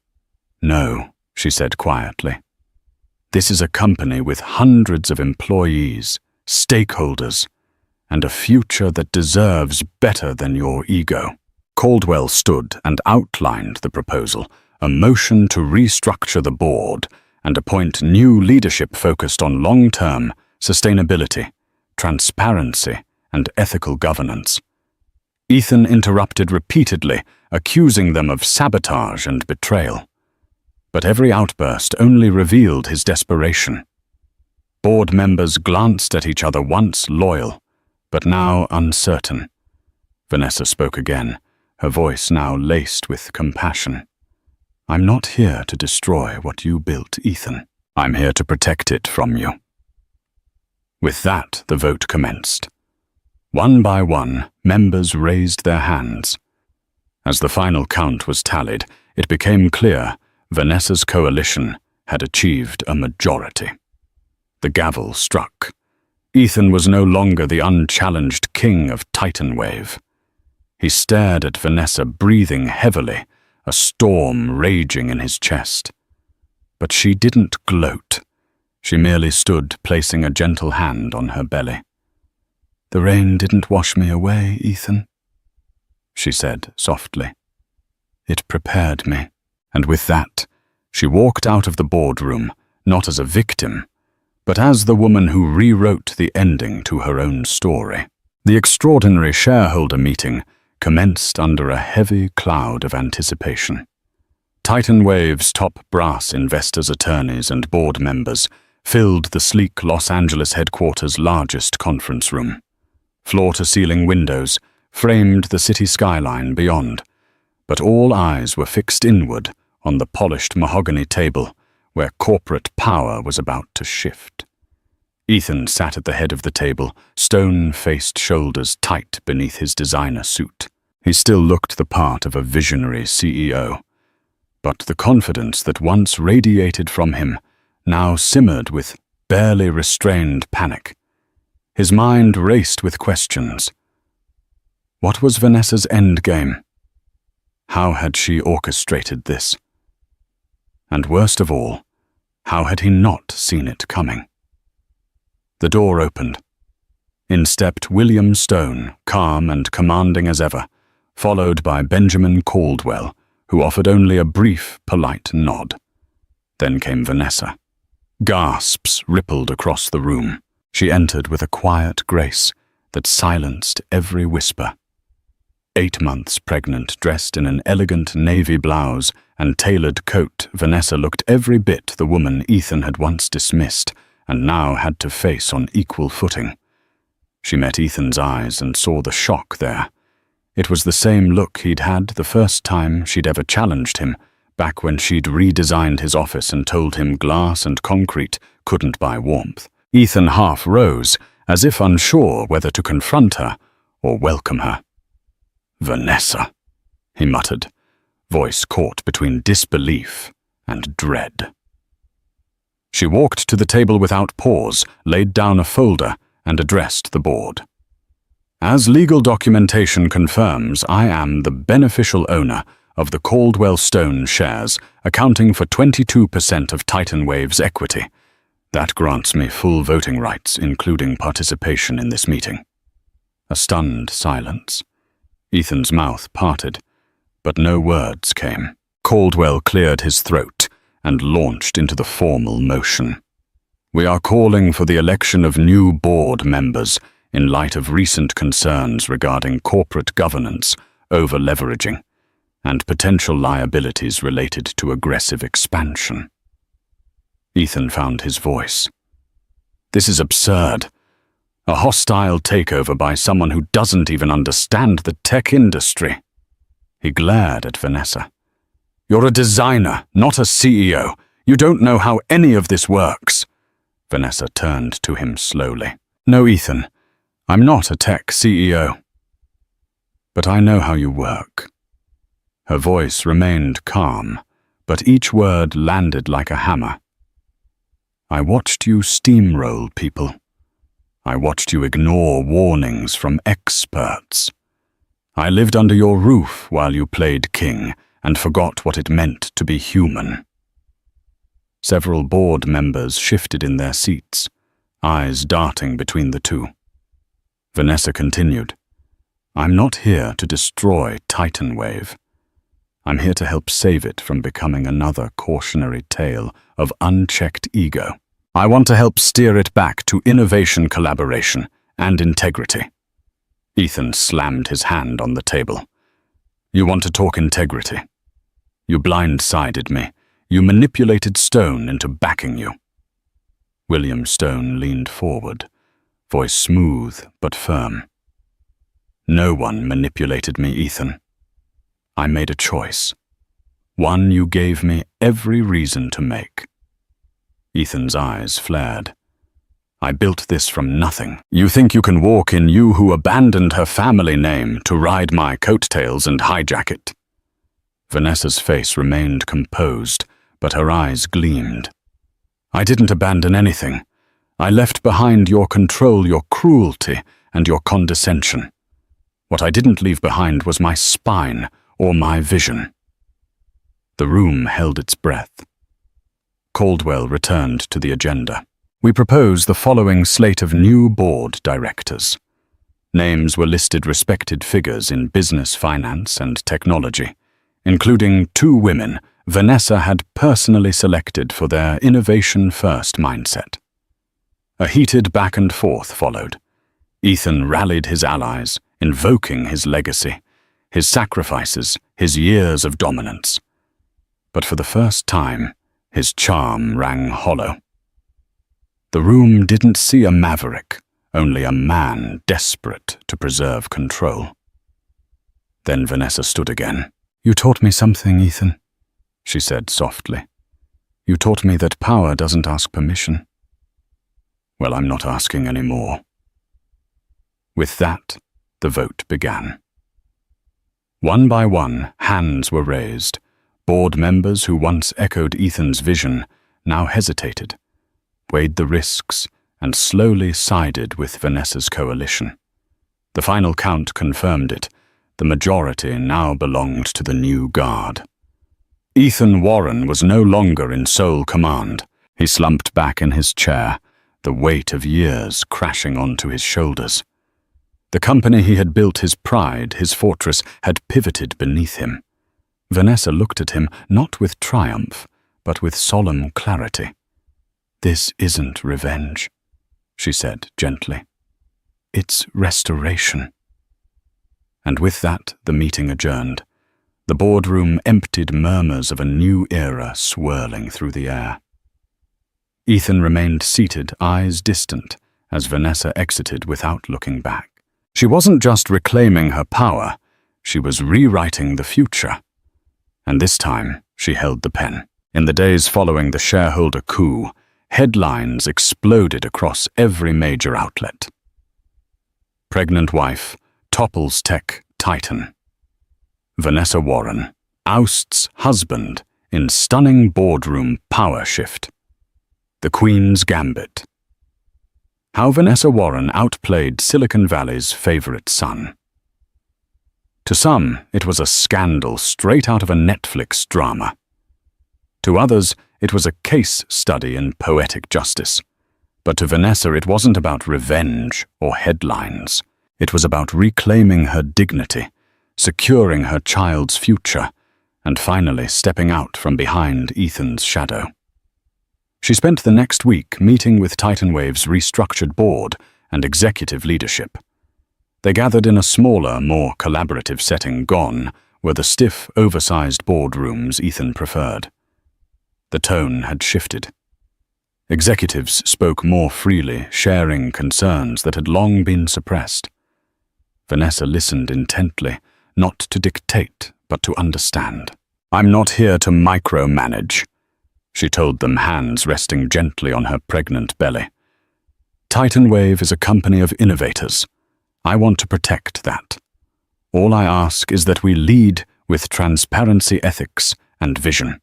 "No," she said quietly. "This is a company with hundreds of employees, stakeholders, and a future that deserves better than your ego." Caldwell stood and outlined the proposal, a motion to restructure the board and appoint new leadership focused on long-term sustainability, transparency, and ethical governance. Ethan interrupted repeatedly, accusing them of sabotage and betrayal. But every outburst only revealed his desperation. Board members glanced at each other, once loyal, but now uncertain. Vanessa spoke again, her voice now laced with compassion. "I'm not here to destroy what you built, Ethan. I'm here to protect it from you." With that, the vote commenced. One by one, members raised their hands. As the final count was tallied, it became clear Vanessa's coalition had achieved a majority. The gavel struck. Ethan was no longer the unchallenged king of Titanwave. He stared at Vanessa, breathing heavily, a storm raging in his chest. But she didn't gloat. She merely stood, placing a gentle hand on her belly. "The rain didn't wash me away, Ethan," she said softly. "It prepared me." And with that, she walked out of the boardroom, not as a victim, but as the woman who rewrote the ending to her own story. The extraordinary shareholder meeting commenced under a heavy cloud of anticipation. Titanwave's top brass investors, attorneys, and board members filled the sleek Los Angeles headquarters' largest conference room. Floor-to-ceiling windows framed the city skyline beyond, but all eyes were fixed inward on the polished mahogany table where corporate power was about to shift. Ethan sat at the head of the table, stone-faced shoulders tight beneath his designer suit. He still looked the part of a visionary CEO, but the confidence that once radiated from him now simmered with barely restrained panic. His mind raced with questions. What was Vanessa's endgame? How had she orchestrated this? And worst of all, how had he not seen it coming? The door opened. In stepped William Stone, calm and commanding as ever, followed by Benjamin Caldwell, who offered only a brief, polite nod. Then came Vanessa. Gasps rippled across the room. She entered with a quiet grace that silenced every whisper. 8 months pregnant, dressed in an elegant navy blouse and tailored coat, Vanessa looked every bit the woman Ethan had once dismissed and now had to face on equal footing. She met Ethan's eyes and saw the shock there. It was the same look he'd had the first time she'd ever challenged him, back when she'd redesigned his office and told him glass and concrete couldn't buy warmth. Ethan half rose, as if unsure whether to confront her or welcome her. "Vanessa," he muttered, voice caught between disbelief and dread. She walked to the table without pause, laid down a folder, and addressed the board. "As legal documentation confirms, I am the beneficial owner of the Caldwell Stone shares, accounting for 22% of Titanwave's equity. That grants me full voting rights, including participation in this meeting." A stunned silence. Ethan's mouth parted, but no words came. Caldwell cleared his throat and launched into the formal motion. "We are calling for the election of new board members in light of recent concerns regarding corporate governance, over-leveraging, and potential liabilities related to aggressive expansion." Ethan found his voice. "This is absurd. A hostile takeover by someone who doesn't even understand the tech industry." He glared at Vanessa. "You're a designer, not a CEO. You don't know how any of this works." Vanessa turned to him slowly. "No, Ethan, I'm not a tech CEO. But I know how you work." Her voice remained calm, but each word landed like a hammer. "I watched you steamroll people. I watched you ignore warnings from experts. I lived under your roof while you played king and forgot what it meant to be human." Several board members shifted in their seats, eyes darting between the two. Vanessa continued, "I'm not here to destroy Titanwave. I'm here to help save it from becoming another cautionary tale of unchecked ego. I want to help steer it back to innovation, collaboration, and integrity. Ethan slammed his hand on the table. You want to talk integrity? You blindsided me. You manipulated Stone into backing you. William Stone leaned forward, voice smooth but firm. No one manipulated me, Ethan. I made a choice. One you gave me every reason to make. Ethan's eyes flared. I built this from nothing. You think you can walk in, you who abandoned her family name to ride my coattails and hijack it? Vanessa's face remained composed, but her eyes gleamed. I didn't abandon anything. I left behind your control, your cruelty, and your condescension. What I didn't leave behind was my spine or my vision. The room held its breath. Caldwell returned to the agenda. We propose the following slate of new board directors. Names were listed respected figures in business, finance, and technology, including 2 women Vanessa had personally selected for their innovation-first mindset. A heated back and forth followed. Ethan rallied his allies, invoking his legacy, his sacrifices, his years of dominance. But for the first time, his charm rang hollow. The room didn't see a maverick, only a man desperate to preserve control. Then Vanessa stood again. You taught me something, Ethan, she said softly. You taught me that power doesn't ask permission. Well, I'm not asking any more. With that, the vote began. One by one, hands were raised. Board members who once echoed Ethan's vision now hesitated, weighed the risks, and slowly sided with Vanessa's coalition. The final count confirmed it. The majority now belonged to the new guard. Ethan Warren was no longer in sole command. He slumped back in his chair, the weight of years crashing onto his shoulders. The company he had built, his pride, his fortress, had pivoted beneath him. Vanessa looked at him not with triumph, but with solemn clarity. This isn't revenge, she said gently. It's restoration. And with that, the meeting adjourned. The boardroom emptied, murmurs of a new era swirling through the air. Ethan remained seated, eyes distant, as Vanessa exited without looking back. She wasn't just reclaiming her power, she was rewriting the future. And this time, she held the pen. In the days following the shareholder coup, headlines exploded across every major outlet. Pregnant wife topples tech titan. Vanessa Warren ousts husband in stunning boardroom power shift. The Queen's Gambit. How Vanessa Warren outplayed Silicon Valley's favorite son. To some, it was a scandal straight out of a Netflix drama. To others, it was a case study in poetic justice. But to Vanessa, it wasn't about revenge or headlines. It was about reclaiming her dignity, securing her child's future, and finally stepping out from behind Ethan's shadow. She spent the next week meeting with TitanWave's restructured board and executive leadership. They gathered in a smaller, more collaborative setting gone were the stiff, oversized boardrooms Ethan preferred. The tone had shifted. Executives spoke more freely, sharing concerns that had long been suppressed. Vanessa listened intently, not to dictate, but to understand. I'm not here to micromanage, she told them, hands resting gently on her pregnant belly. TitanWave is a company of innovators. I want to protect that. All I ask is that we lead with transparency, ethics, and vision.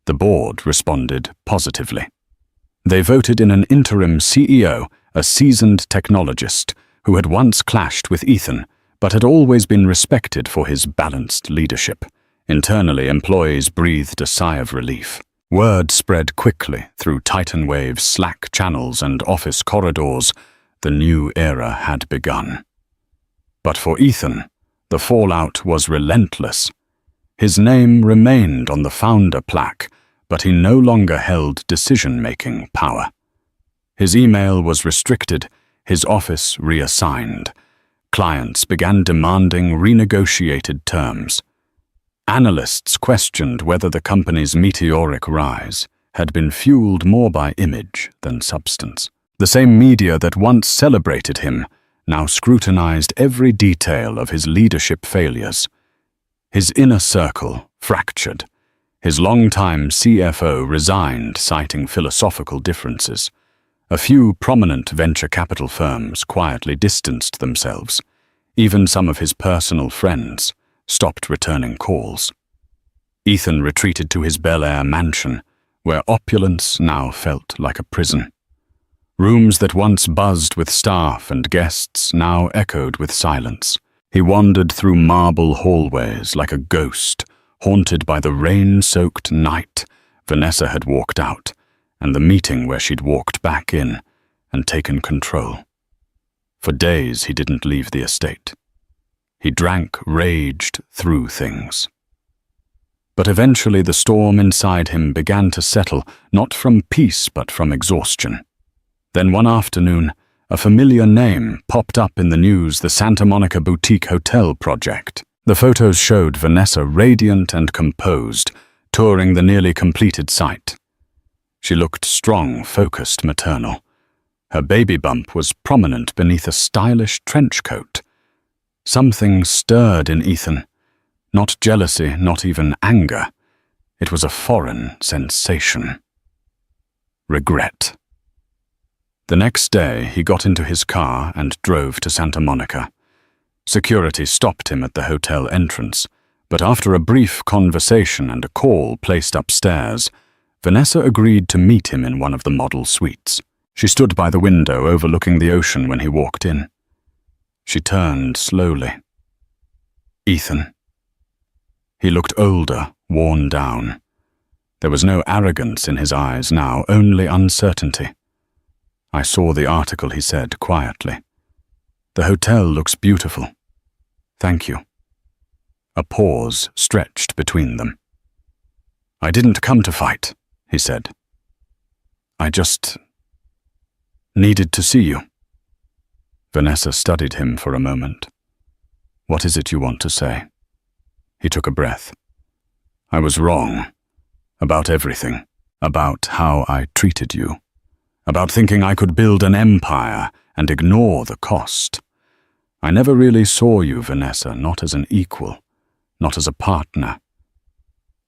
The board responded positively. They voted in an interim CEO, a seasoned technologist, who had once clashed with Ethan, but had always been respected for his balanced leadership. Internally, employees breathed a sigh of relief. Word spread quickly through TitanWave's Slack channels and office corridors. The new era had begun. But for Ethan, the fallout was relentless. His name remained on the founder plaque, but he no longer held decision-making power. His email was restricted, his office reassigned. Clients began demanding renegotiated terms. Analysts questioned whether the company's meteoric rise had been fueled more by image than substance. The same media that once celebrated him now scrutinized every detail of his leadership failures. His inner circle fractured. His longtime CFO resigned, citing philosophical differences. A few prominent venture capital firms quietly distanced themselves. Even some of his personal friends stopped returning calls. Ethan retreated to his Bel Air mansion, where opulence now felt like a prison. Rooms that once buzzed with staff and guests now echoed with silence. He wandered through marble hallways like a ghost, haunted by the rain-soaked night Vanessa had walked out, and the meeting where she'd walked back in and taken control. For days he didn't leave the estate. He drank, raged through things. But eventually the storm inside him began to settle, not from peace but from exhaustion. Then one afternoon, a familiar name popped up in the news: the Santa Monica Boutique Hotel project. The photos showed Vanessa radiant and composed, touring the nearly completed site. She looked strong, focused, maternal. Her baby bump was prominent beneath a stylish trench coat. Something stirred in Ethan. Not jealousy, not even anger. It was a foreign sensation. Regret. The next day, he got into his car and drove to Santa Monica. Security stopped him at the hotel entrance, but after a brief conversation and a call placed upstairs, Vanessa agreed to meet him in one of the model suites. She stood by the window overlooking the ocean when he walked in. She turned slowly. Ethan. He looked older, worn down. There was no arrogance in his eyes now, only uncertainty. I saw the article, he said quietly. The hotel looks beautiful. Thank you. A pause stretched between them. I didn't come to fight, he said. I just needed to see you. Vanessa studied him for a moment. What is it you want to say? He took a breath. I was wrong. About everything. About how I treated you. About thinking I could build an empire and ignore the cost. I never really saw you, Vanessa, not as an equal, not as a partner.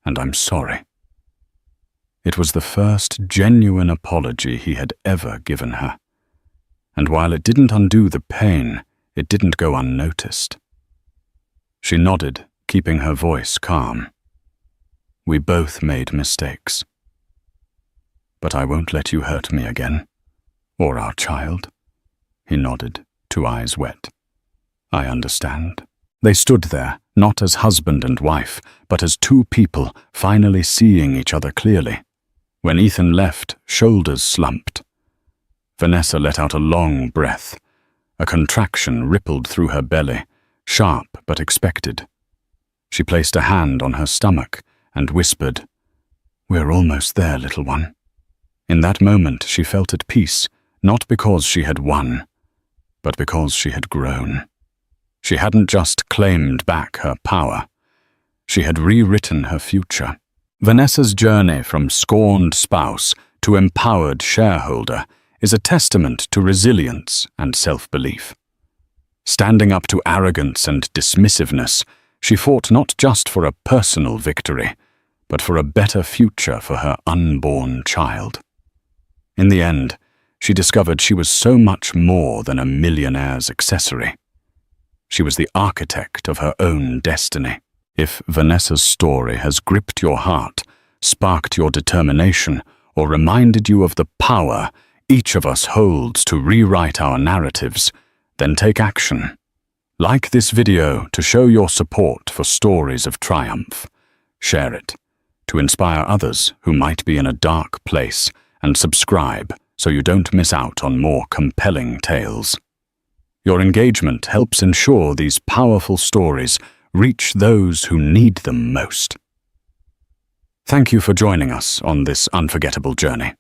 And I'm sorry. It was the first genuine apology he had ever given her. And while it didn't undo the pain, it didn't go unnoticed. She nodded, keeping her voice calm. We both made mistakes. But I won't let you hurt me again. Or our child. He nodded, 2 eyes wet. I understand. They stood there, not as husband and wife, but as 2 people finally seeing each other clearly. When Ethan left, shoulders slumped. Vanessa let out a long breath. A contraction rippled through her belly, sharp but expected. She placed a hand on her stomach and whispered, We're almost there, little one. In that moment she felt at peace, not because she had won, but because she had grown. She hadn't just claimed back her power. She had rewritten her future. Vanessa's journey from scorned spouse to empowered shareholder is a testament to resilience and self-belief. Standing up to arrogance and dismissiveness, she fought not just for a personal victory, but for a better future for her unborn child. In the end, she discovered she was so much more than a millionaire's accessory. She was the architect of her own destiny. If Vanessa's story has gripped your heart, sparked your determination, or reminded you of the power each of us holds to rewrite our narratives, then take action. Like this video to show your support for stories of triumph. Share it to inspire others who might be in a dark place, and subscribe so you don't miss out on more compelling tales. Your engagement helps ensure these powerful stories reach those who need them most. Thank you for joining us on this unforgettable journey.